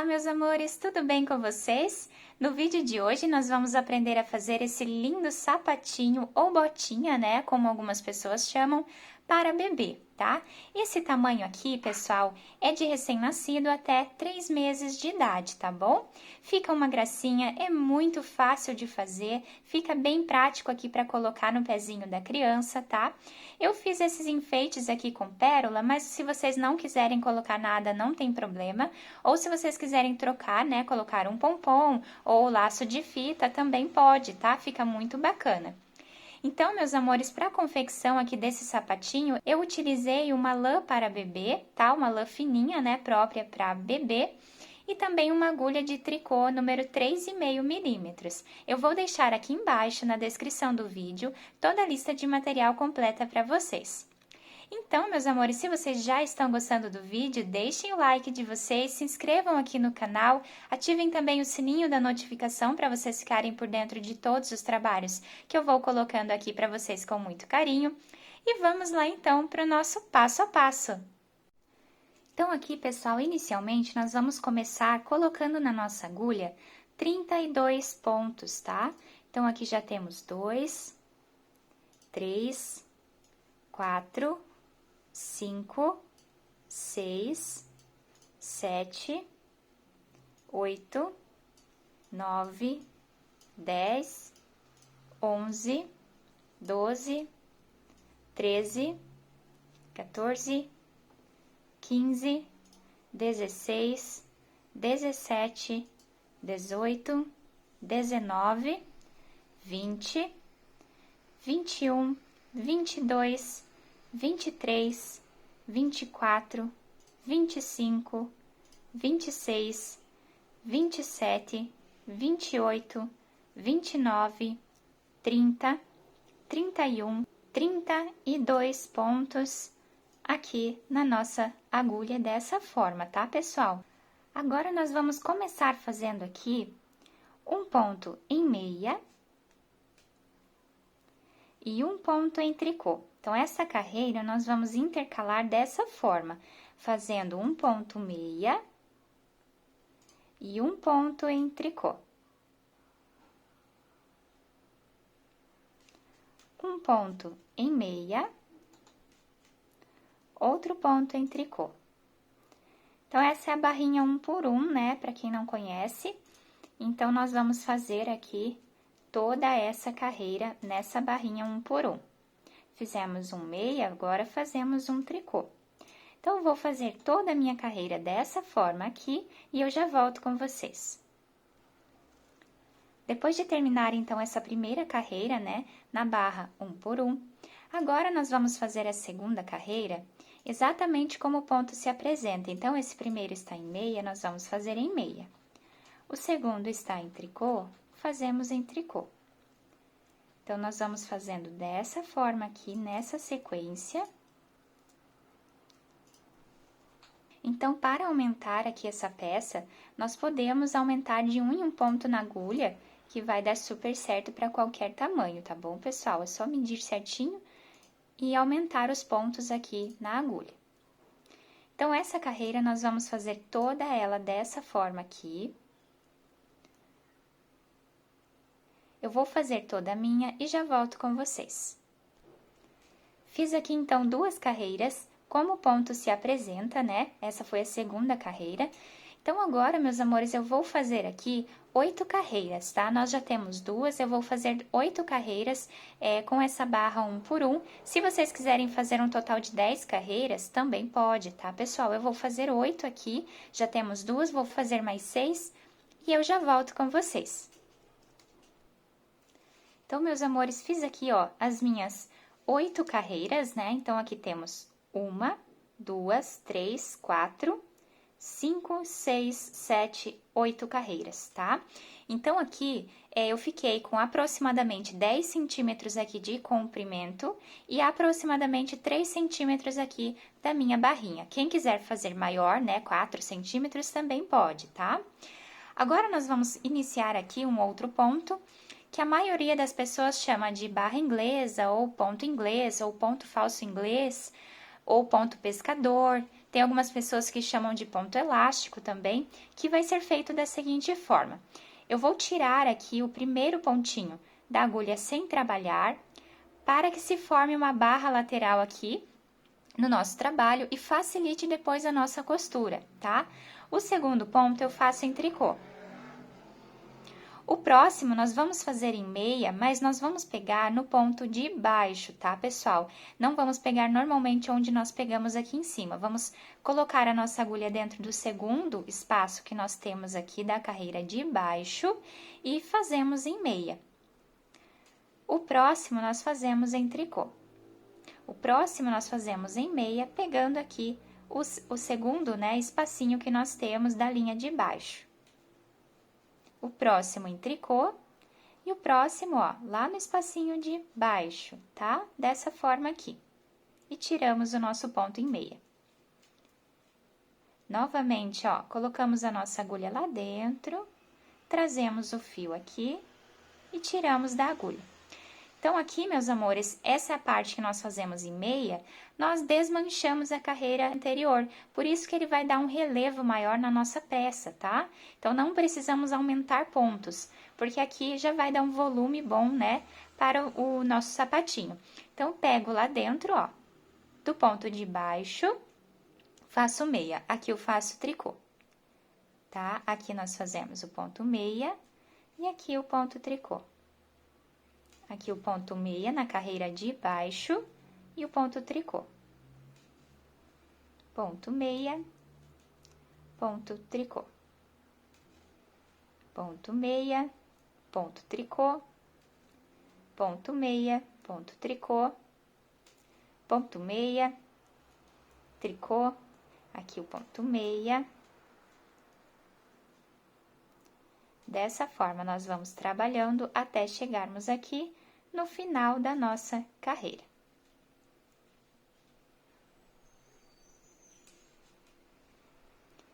Olá, meus amores, tudo bem com vocês? No vídeo de hoje nós vamos aprender a fazer esse lindo sapatinho ou botinha, né, como algumas pessoas chamam, para bebê, tá? Esse tamanho aqui, pessoal, é de recém-nascido até 3 meses de idade, tá bom? Fica uma gracinha, é muito fácil de fazer, fica bem prático aqui para colocar no pezinho da criança, tá? Eu fiz esses enfeites aqui com pérola, mas se vocês não quiserem colocar nada, não tem problema. Ou se vocês quiserem trocar, né, colocar um pompom ou laço de fita, também pode, tá? Fica muito bacana. Então, meus amores, para a confecção aqui desse sapatinho, eu utilizei uma lã para bebê, tá? Uma lã fininha, né, própria para bebê. E também uma agulha de tricô número 3,5 milímetros. Eu vou deixar aqui embaixo, na descrição do vídeo, toda a lista de material completa para vocês. Então, meus amores, se vocês já estão gostando do vídeo, deixem o like de vocês, se inscrevam aqui no canal, ativem também o sininho da notificação para vocês ficarem por dentro de todos os trabalhos que eu vou colocando aqui para vocês com muito carinho. E vamos lá então para o nosso passo a passo. Então aqui, pessoal, inicialmente nós vamos começar colocando na nossa agulha 32 pontos, tá? Então aqui já temos 2, 3, 4, 5, 6, 7, 8, 9, 10, 11, 12, 13, 14, 15, 16, 17, 18, 19, 20, 21, 22, 23, 24, 25, 26, 27, 28, 29, 30, 31, 32 pontos aqui na nossa agulha dessa forma, tá, pessoal? Agora, nós vamos começar fazendo aqui um ponto em meia e um ponto em tricô. Então, essa carreira nós vamos intercalar dessa forma, fazendo um ponto meia e um ponto em tricô. Um ponto em meia, outro ponto em tricô. Então, essa é a barrinha 1 por 1, né, para quem não conhece. Então, nós vamos fazer aqui toda essa carreira nessa barrinha 1 por 1. Fizemos um meia, agora fazemos um tricô. Então, eu vou fazer toda a minha carreira dessa forma aqui e eu já volto com vocês. Depois de terminar, então, essa primeira carreira, né, na barra 1 por 1, agora nós vamos fazer a segunda carreira exatamente como o ponto se apresenta. Então, esse primeiro está em meia, nós vamos fazer em meia. O segundo está em tricô, fazemos em tricô. Então, nós vamos fazendo dessa forma aqui, nessa sequência. Então, para aumentar aqui essa peça, nós podemos aumentar de 1 em 1 ponto na agulha, que vai dar super certo para qualquer tamanho, tá bom, pessoal? É só medir certinho e aumentar os pontos aqui na agulha. Então, essa carreira nós vamos fazer toda ela dessa forma aqui. Eu vou fazer toda a minha e já volto com vocês. Fiz aqui, então, 2 carreiras, como o ponto se apresenta, né? Essa foi a segunda carreira. Então, agora, meus amores, eu vou fazer aqui 8 carreiras, tá? Nós já temos 2, eu vou fazer 8 carreiras com essa barra 1 por 1. Se vocês quiserem fazer um total de 10 carreiras, também pode, tá, pessoal? Eu vou fazer 8 aqui, já temos 2, vou fazer mais 6 e eu já volto com vocês. Então, meus amores, fiz aqui, ó, as minhas 8 carreiras, né? Então, aqui temos 1, 2, 3, 4, 5, 6, 7, 8 carreiras, tá? Então, aqui, eu fiquei com aproximadamente 10 centímetros aqui de comprimento e aproximadamente 3 centímetros aqui da minha barrinha. Quem quiser fazer maior, né, 4 centímetros, também pode, tá? Agora, nós vamos iniciar aqui um outro ponto, que a maioria das pessoas chama de barra inglesa, ou ponto falso inglês, ou ponto pescador. Tem algumas pessoas que chamam de ponto elástico também, que vai ser feito da seguinte forma. Eu vou tirar aqui o primeiro pontinho da agulha sem trabalhar, para que se forme uma barra lateral aqui no nosso trabalho e facilite depois a nossa costura, tá? O segundo ponto eu faço em tricô. O próximo nós vamos fazer em meia, mas nós vamos pegar no ponto de baixo, tá, pessoal? Não vamos pegar normalmente onde nós pegamos aqui em cima. Vamos colocar a nossa agulha dentro do segundo espaço que nós temos aqui da carreira de baixo e fazemos em meia. O próximo nós fazemos em tricô. O próximo nós fazemos em meia, pegando aqui o segundo, né, espacinho que nós temos da linha de baixo. O próximo em tricô e o próximo, ó, lá no espacinho de baixo, tá? Dessa forma aqui. E tiramos o nosso ponto em meia. Novamente, ó, colocamos a nossa agulha lá dentro, trazemos o fio aqui e tiramos da agulha. Então, aqui, meus amores, essa parte que nós fazemos em meia, nós desmanchamos a carreira anterior, por isso que ele vai dar um relevo maior na nossa peça, tá? Então, não precisamos aumentar pontos, porque aqui já vai dar um volume bom, né, para o nosso sapatinho. Então, pego lá dentro, ó, do ponto de baixo, faço meia. Aqui eu faço tricô, tá? Aqui nós fazemos o ponto meia e aqui o ponto tricô. Aqui o ponto meia na carreira de baixo e o ponto tricô. Ponto meia, ponto tricô. Ponto meia, ponto tricô. Ponto meia, ponto tricô. Ponto meia, tricô. Aqui o ponto meia. Dessa forma, nós vamos trabalhando até chegarmos aqui no final da nossa carreira.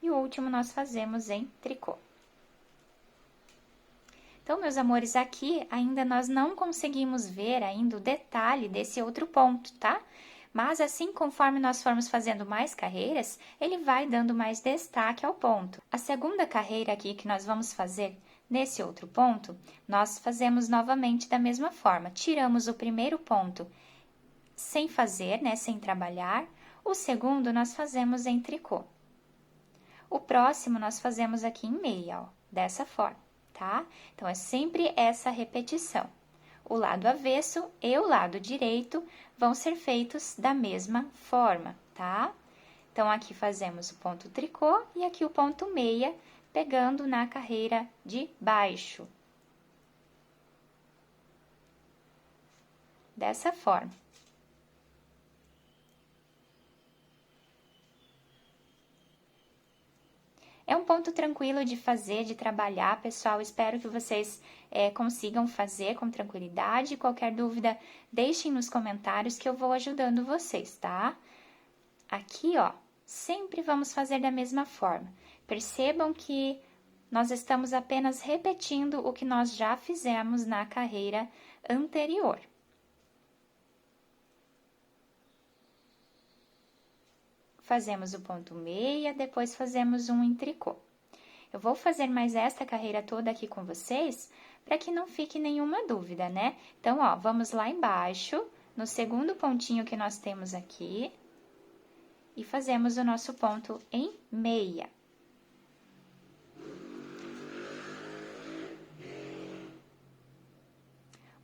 E o último nós fazemos em tricô. Então, meus amores, aqui ainda nós não conseguimos ver ainda o detalhe desse outro ponto, tá? Mas assim, conforme nós formos fazendo mais carreiras, ele vai dando mais destaque ao ponto. A segunda carreira aqui que nós vamos fazer nesse outro ponto, nós fazemos novamente da mesma forma. Tiramos o primeiro ponto sem fazer, né, sem trabalhar. O segundo nós fazemos em tricô. O próximo nós fazemos aqui em meia, ó, dessa forma, tá? Então, é sempre essa repetição. O lado avesso e o lado direito vão ser feitos da mesma forma, tá? Então, aqui fazemos o ponto tricô e aqui o ponto meia, pegando na carreira de baixo. Dessa forma. É um ponto tranquilo de fazer, de trabalhar, pessoal. Espero que vocês consigam fazer com tranquilidade. Qualquer dúvida, deixem nos comentários que eu vou ajudando vocês, tá? Aqui, ó, sempre vamos fazer da mesma forma. Percebam que nós estamos apenas repetindo o que nós já fizemos na carreira anterior. Fazemos o ponto meia, depois fazemos um em tricô. Eu vou fazer mais esta carreira toda aqui com vocês, para que não fique nenhuma dúvida, né? Então, ó, vamos lá embaixo, no segundo pontinho que nós temos aqui, e fazemos o nosso ponto em meia.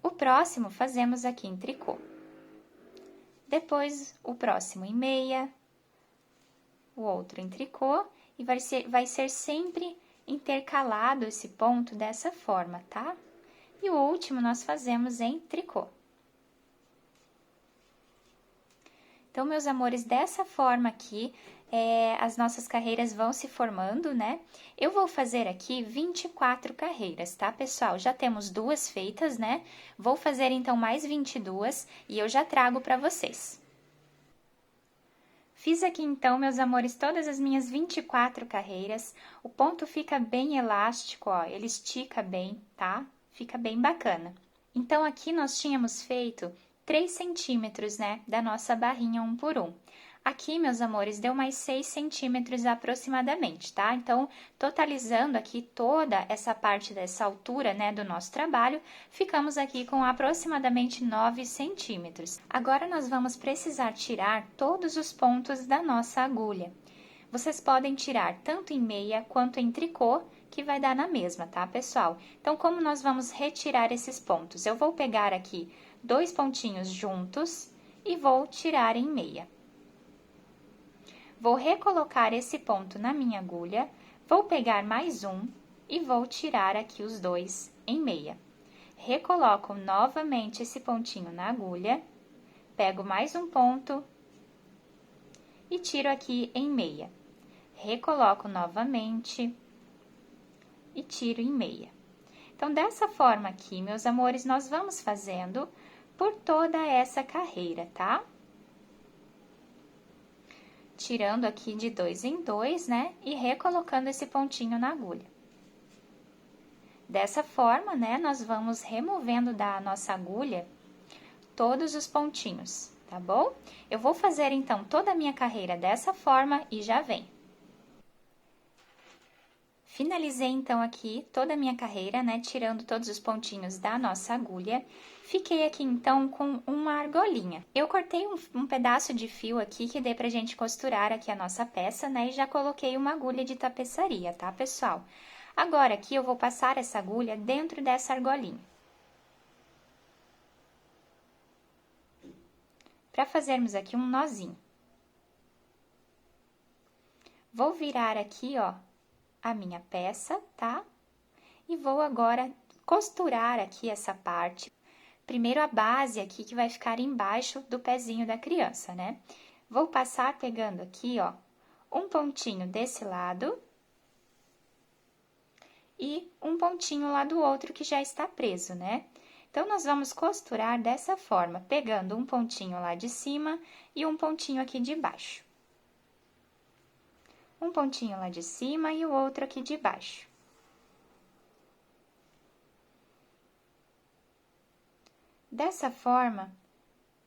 O próximo fazemos aqui em tricô. Depois, o próximo em meia, o outro em tricô, e vai ser sempre intercalado esse ponto dessa forma, tá? E o último nós fazemos em tricô. Então, meus amores, dessa forma aqui, as nossas carreiras vão se formando, né? Eu vou fazer aqui 24 carreiras, tá, pessoal? Já temos 2 feitas, né? Vou fazer, então, mais 22 e eu já trago para vocês. Fiz aqui, então, meus amores, todas as minhas 24 carreiras. O ponto fica bem elástico, ó, ele estica bem, tá? Fica bem bacana. Então, aqui nós tínhamos feito 3 centímetros, né, da nossa barrinha 1 por 1. Aqui, meus amores, deu mais 6 centímetros aproximadamente, tá? Então, totalizando aqui toda essa parte dessa altura, né, do nosso trabalho, ficamos aqui com aproximadamente 9 centímetros. Agora, nós vamos precisar tirar todos os pontos da nossa agulha. Vocês podem tirar tanto em meia quanto em tricô, que vai dar na mesma, tá, pessoal? Então, como nós vamos retirar esses pontos? Eu vou pegar aqui 2 pontinhos juntos e vou tirar em meia. Vou recolocar esse ponto na minha agulha, vou pegar mais um e vou tirar aqui os 2 em meia. Recoloco novamente esse pontinho na agulha, pego mais um ponto e tiro aqui em meia. Recoloco novamente e tiro em meia. Então, dessa forma aqui, meus amores, nós vamos fazendo por toda essa carreira, tá? Tirando aqui de 2 em 2, né? E recolocando esse pontinho na agulha. Dessa forma, né, nós vamos removendo da nossa agulha todos os pontinhos, tá bom? Eu vou fazer, então, toda a minha carreira dessa forma e já vem. Finalizei, então, aqui toda a minha carreira, né, tirando todos os pontinhos da nossa agulha. Fiquei aqui, então, com uma argolinha. Eu cortei um pedaço de fio aqui que dê pra gente costurar aqui a nossa peça, né, e já coloquei uma agulha de tapeçaria, tá, pessoal? Agora, aqui, eu vou passar essa agulha dentro dessa argolinha. Pra fazermos aqui um nozinho. Vou virar aqui, ó, a minha peça, tá? E vou agora costurar aqui essa parte. Primeiro a base aqui que vai ficar embaixo do pezinho da criança, né? Vou passar pegando aqui, ó, um pontinho desse lado e um pontinho lá do outro que já está preso, né? Então, nós vamos costurar dessa forma, pegando um pontinho lá de cima e um pontinho aqui de baixo. Um pontinho lá de cima e o outro aqui de baixo. Dessa forma,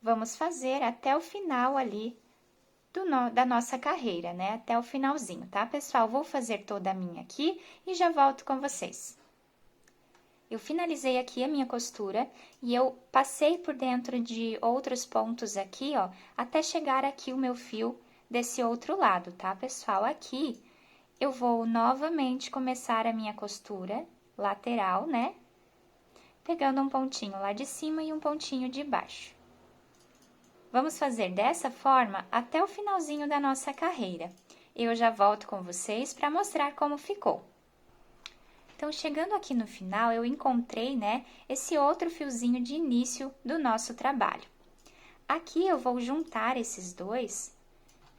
vamos fazer até o final ali da nossa carreira, né? Até o finalzinho, tá, pessoal? Vou fazer toda a minha aqui e já volto com vocês. Eu finalizei aqui a minha costura e eu passei por dentro de outros pontos aqui, ó, até chegar aqui o meu fio desse outro lado, tá, pessoal? Aqui, eu vou novamente começar a minha costura lateral, né? Pegando um pontinho lá de cima e um pontinho de baixo. Vamos fazer dessa forma até o finalzinho da nossa carreira. Eu já volto com vocês para mostrar como ficou. Então, chegando aqui no final, eu encontrei, né, esse outro fiozinho de início do nosso trabalho. Aqui eu vou juntar esses dois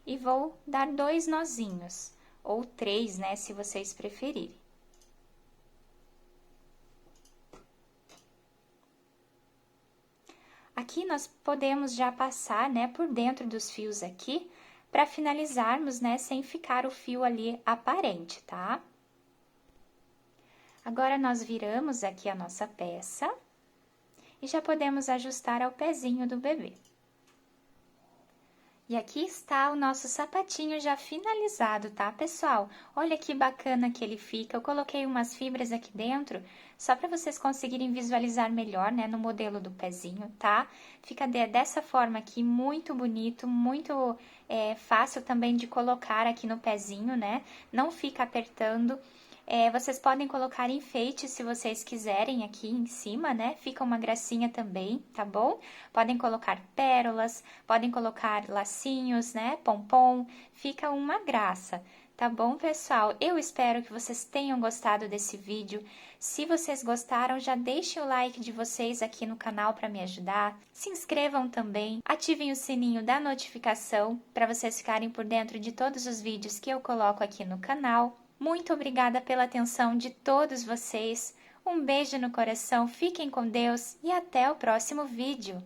e vou dar 2 nozinhos, ou 3, né, se vocês preferirem. Aqui nós podemos já passar, né, por dentro dos fios aqui, para finalizarmos, né, sem ficar o fio ali aparente, tá? Agora, nós viramos aqui a nossa peça e já podemos ajustar ao pezinho do bebê. E aqui está o nosso sapatinho já finalizado, tá, pessoal? Olha que bacana que ele fica. Eu coloquei umas fibras aqui dentro, só para vocês conseguirem visualizar melhor, né, no modelo do pezinho, tá? Fica dessa forma aqui, muito bonito, muito fácil também de colocar aqui no pezinho, né? Não fica apertando. Vocês podem colocar enfeite se vocês quiserem aqui em cima, né? Fica uma gracinha também, tá bom? Podem colocar pérolas, podem colocar lacinhos, né? Pompom, fica uma graça, tá bom, pessoal? Eu espero que vocês tenham gostado desse vídeo. Se vocês gostaram, já deixem o like de vocês aqui no canal para me ajudar. Se inscrevam também, ativem o sininho da notificação para vocês ficarem por dentro de todos os vídeos que eu coloco aqui no canal. Muito obrigada pela atenção de todos vocês. Um beijo no coração, fiquem com Deus e até o próximo vídeo.